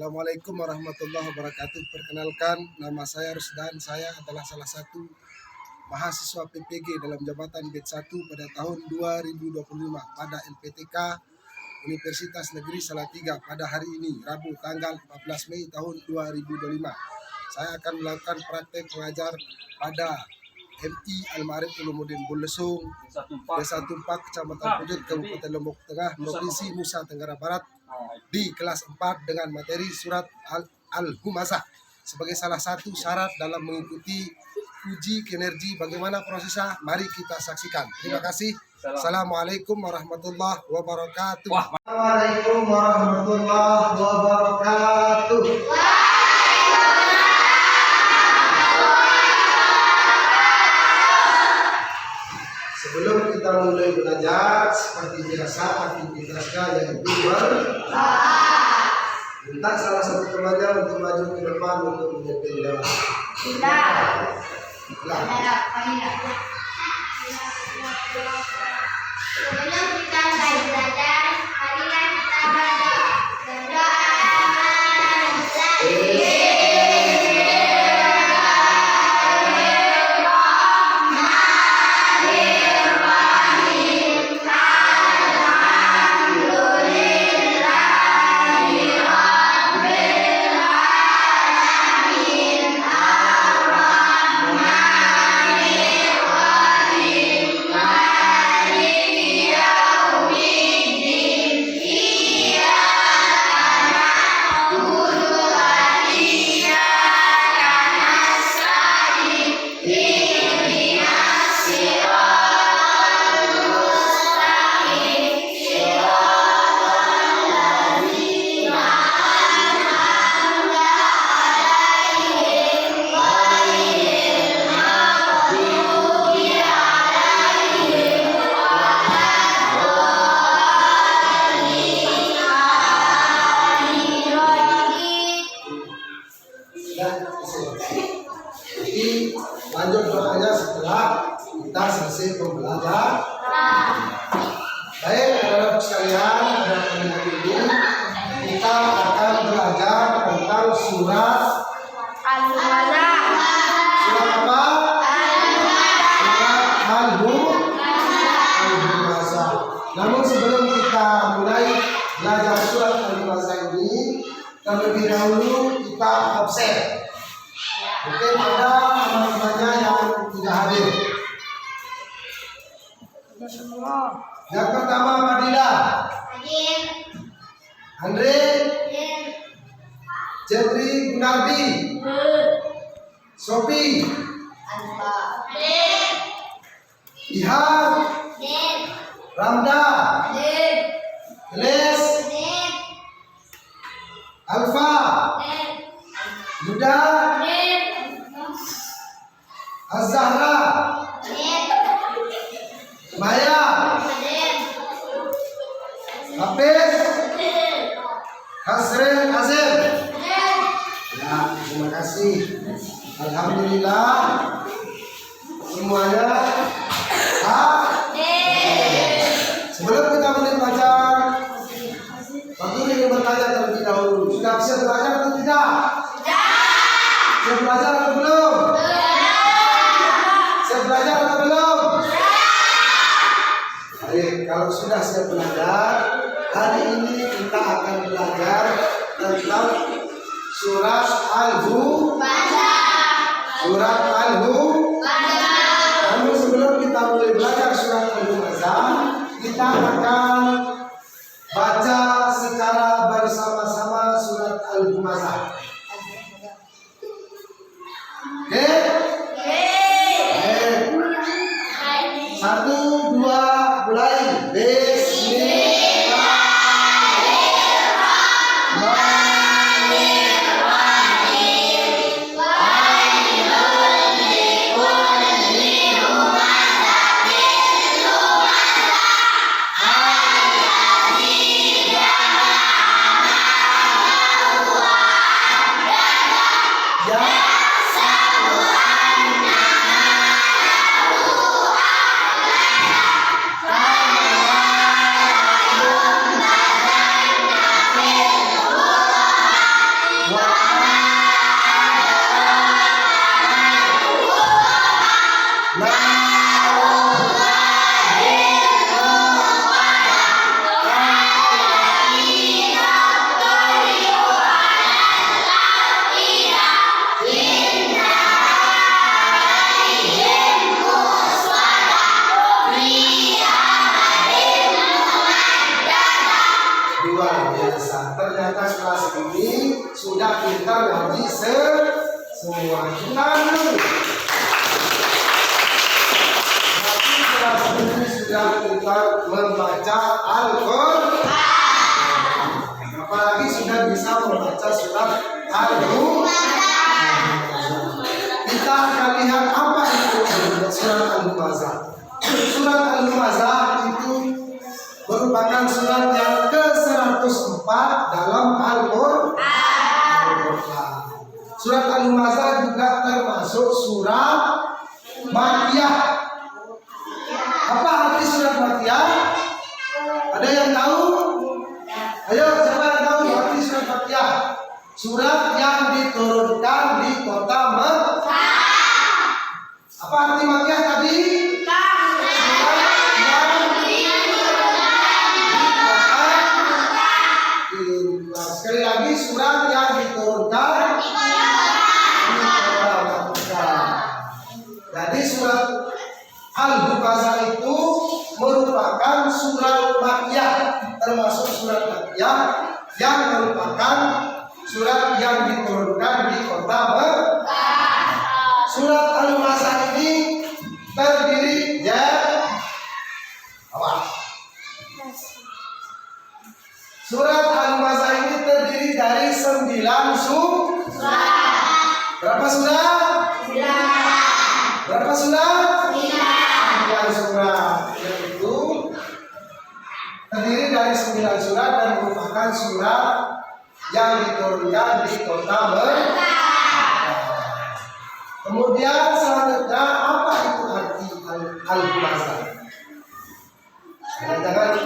Assalamualaikum warahmatullahi wabarakatuh. Perkenalkan, nama saya Rusdan. Saya adalah salah satu mahasiswa PPG dalam jabatan BED 1 pada tahun 2025 pada LPTK Universitas Negeri Salatiga pada hari ini, Rabu tanggal 14 Mei tahun 2025. Saya akan melakukan praktek mengajar pada MI Al-Ma'arif Ulumuddin Bulesung, Desa Tumpak, Kecamatan Pujut, Kabupaten Lombok Tengah, Provinsi Nusa Tenggara Barat, di kelas 4 dengan materi surat Al-Humazah sebagai salah satu syarat dalam mengikuti uji kinergi. Bagaimana prosesnya? Mari kita saksikan. Terima kasih. Assalamualaikum warahmatullahi wabarakatuh. Assalamualaikum warahmatullahi wabarakatuh. Sebelum kita mulai belajar, seperti biasa aktivitasnya yaitu minta salah satu temannya untuk maju ke depan untuk menyetel jawab. Sebelum kita mulai belajar, marilah kita berdoa. Jadi lanjut doanya setelah kita selesai pembelajaran. Baik, anak-anak sekalian, pada hari ini kita akan belajar tentang surat Al-Humazah. surat apa? Surat Al-Humazah. Namun sebelum kita mulai belajar surat Al-Humazah ini, terlebih dahulu kita absen. Mungkin ada teman-temannya yang tidak hadir. Yang pertama Fadila, Andre, Jepri Gunardi, Sopi, Ihan, Ramda, Les, Alfa, Yuda, Az-Zahra, Maya, Hafiz, Hasrin Azim. Ya, terima kasih. Alhamdulillah semuanya sebelum kita mulai belajar, Pak Guru ingin bertanya terlebih dahulu, sudah bisa belajar atau tidak? Siap belajar atau belum? Siap belajar atau belum? Baik, kalau sudah siap belajar, hari ini kita akan belajar tentang surat Al-Humazah. Surat Al-Humazah. Namun sebelum kita mulai belajar surat Al-Humazah, kita akan baca secara bersama-sama surat Al-Humazah. Oke? Satu, dua, mulai. kelas ini sudah pintar ngaji semua. Berarti kelas ini sudah pintar membaca Al-Quran. Apalagi sudah bisa membaca surat Al-Humazah. Kita akan lihat apa itu surat Al-Humazah. Surat Al-Humazah itu merupakan surat yang ke-104 dalam Al-Quran. Surat Al-Humazah juga termasuk surat Makkiyah. Apa arti surat Makkiyah? Ada yang tahu? Ayo, siapa yang tahu arti surat Makkiyah? Surat yang diturunkan di kota Mekah. Apa arti Makkiyah tadi? Sekali lagi, surat yang diturunkan di kota Mekah. Jadi surat Al-Humazah itu merupakan surat Makkiyah, termasuk surat Makkiyah yang merupakan surat yang diturunkan di kota Mekah. Surat Al-Humazah ini terdiri dari Surat Al-Humazah ini terdiri dari 9 surat. Berapa surat? 9. Berapa surat? 9 surat. Yaitu terdiri dari 9 surat dan merupakan surat yang diturunkan di kota Mekah. Kemudian selanjutnya, apa itu arti Al-Humazah? Jangan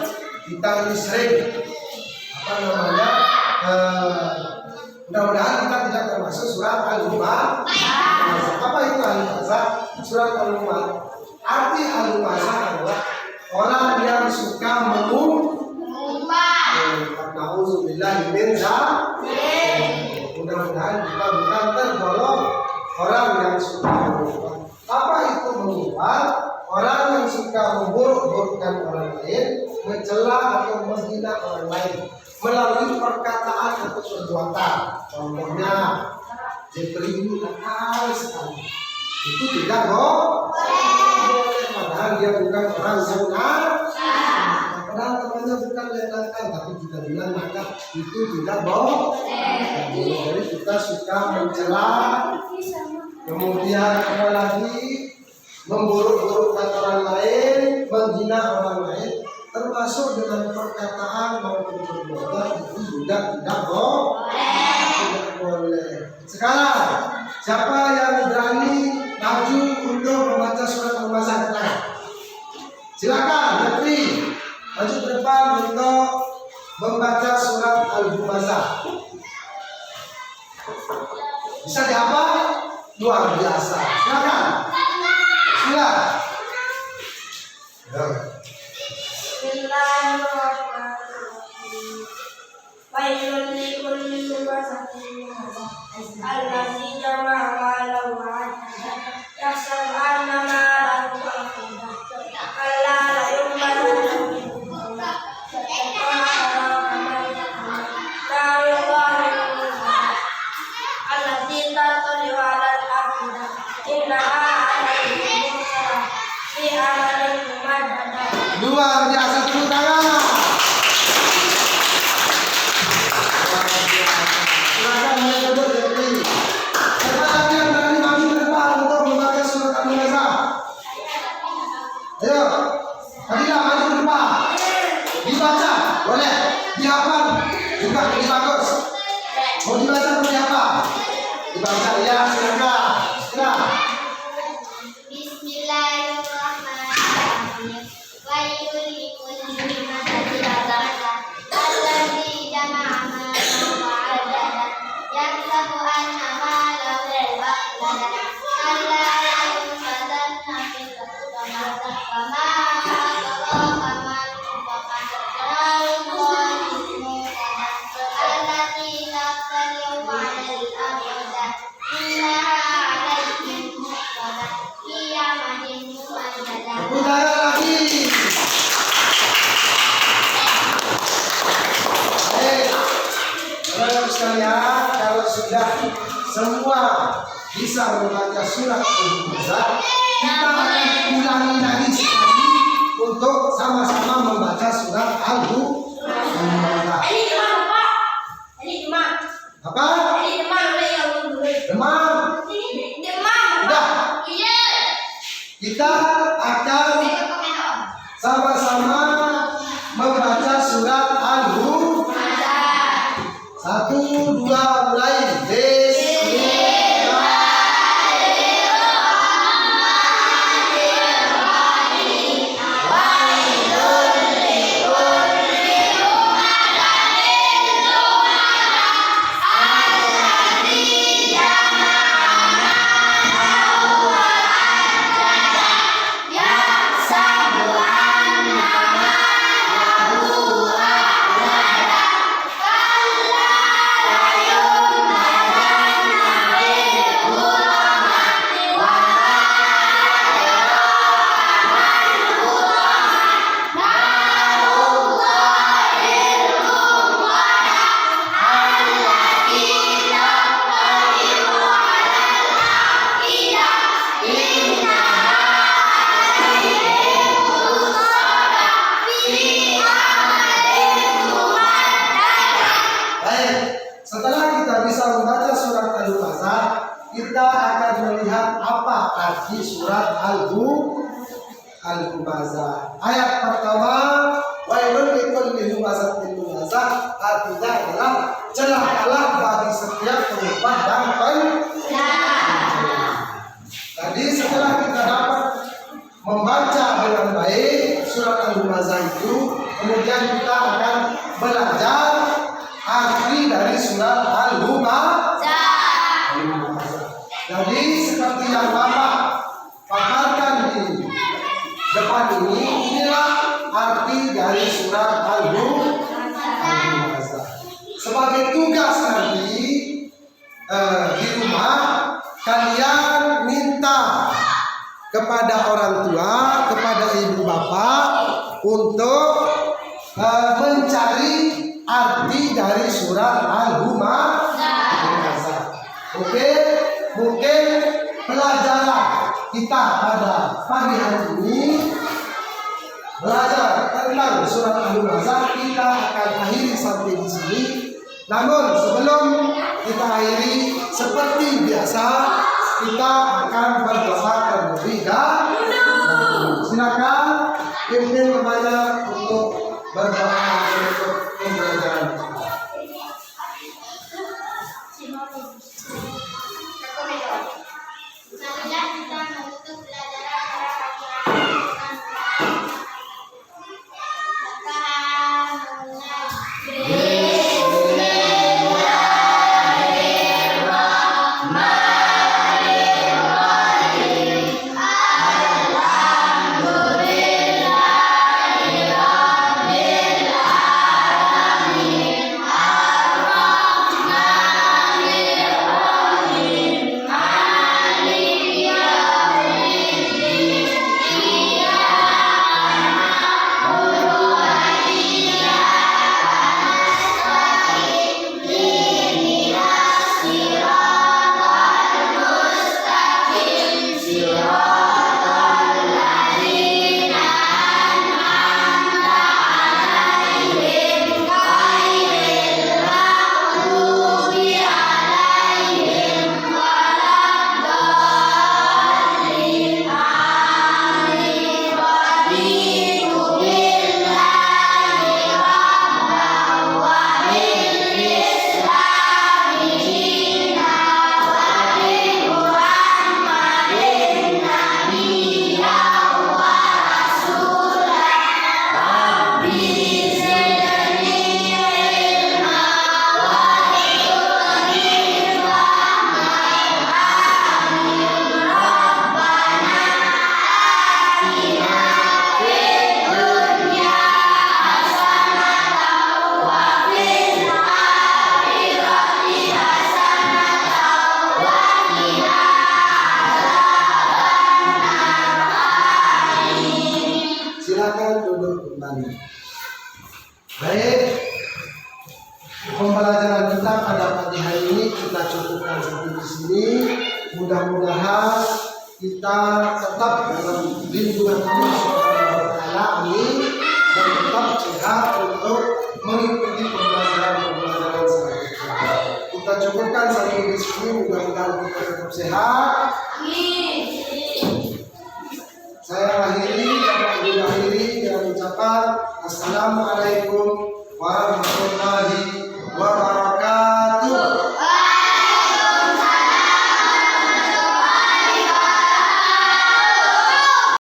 kita ini sering mudah-mudahan kita tidak termasuk surat Al-Humazah. Apa itu Al-Humazah? Surat Al-Humazah, arti Al-Humazah adalah orang yang suka mengumpat. Nauzubillahi min dzalik. Mudah-mudahan kita bukan tergolong orang yang suka mengumpat. Apa itu mengumpat? Orang yang suka memburuk-burukkan orang lain, mencela atau menghina orang lain melalui perkataan atau perbuatan. Contohnya, Jepri ini nakal sekali. Itu tidak boleh. Padahal dia bukan orang yang nakal. Padahal temannya bukan yang nakal, tapi kita bilang nakal. Itu tidak boleh. Jadi kita suka mencela, kemudian apa lagi, memburuk-burukkan orang lain, menghina orang lain, termasuk dengan perkataan maupun perbuatan, itu juga tidak boleh. Sekarang, siapa yang berani maju untuk membaca surat Al-Humazah? Silakan, Jepri, maju ke depan untuk membaca surat Al-Humazah. Bisa dihafal? Luar biasa. Silakan. Bismillahirrahmanirrahim. Wailul likulli humazatin lumazah allazi jama'a malan wa 'addada yahsabu anna malahu akhlada kalla la yumbazanna fil hutama allazi tatali'u 'alal afidah innaha 'alayhim mursala fi amalin mumaddadah. Luar biasa, tepuk tangan. Silakan mulai duduk, Jepri. Siapa lagi yang berani maju ke depan untuk membaca surat Al-Humazah? Ayo, Fadilah maju ke depan. Dibaca, boleh. Dihafal juga lebih bagus. Mau dibaca atau dihafal? Dibaca, ya, silakan. Bismillahirrahmanirrahim. Wailul likulli humazatin lumazah allazi jama'a malan wa 'addada yahsabu anna malahu akhlada kalla la yumbazanna fil hutama wa ma adraka mal hutama narul muqaddam allati tatali'u 'alal afidah innaha 'alayhim muqaddam fi amalin mumaddadah. Udara lagi. Saudara sekalian, kalau sudah semua bisa membaca surat Al-Humazah, kita akan ulangi lagi sekali untuk sama-sama membaca surat Al-Humazah. Apa? Demam. Udah. Kita akan sama-sama membaca surat Al-Humazah. 1, 2, mulai. Setelah kita bisa membaca surat Al-Humazah, kita akan melihat apa arti surat Al-Humazah. Ayat pertama, wailun likulli humazatin lumazah, artinya adalah celakalah bagi setiap pengumpat dan Jadi setelah kita dapat membaca dengan baik surat Al-Humazah itu, kemudian kita akan belajar arti dari surat Al-Humazah. Jadi seperti yang Bapak paparkan di depan ini, inilah arti dari surat Al-Humazah. Sebagai tugas nanti di rumah, kalian minta kepada orang tua, kepada ibu bapak untuk mencari arti dari surat Al-Humazah. Oke, mungkin pelajaran kita pada pagi hari ini belajar tentang surat Al-Humazah kita akan akhiri sampai di sini. Namun sebelum kita akhiri, seperti biasa kita akan berdoa terlebih dahulu. Silakan pimpin kepada untuk berdoa untuk pembelajaran kita. Marilah kita menutup pelajaran pada pagi hari ini. pada pagi hari ini kita cukupkan sampai di sini. Mudah-mudahan kita tetap dalam lindungan Allah Subhanahu wa taala, amin, dan tetap sehat untuk mengikuti pembelajaran selanjutnya. Kita cukupkan sampai di sini, mudah-mudahan kita tetap sehat. Amin. Saya akhiri dengan ucapan Assalamualaikum warahmatullahi wabarakatuh.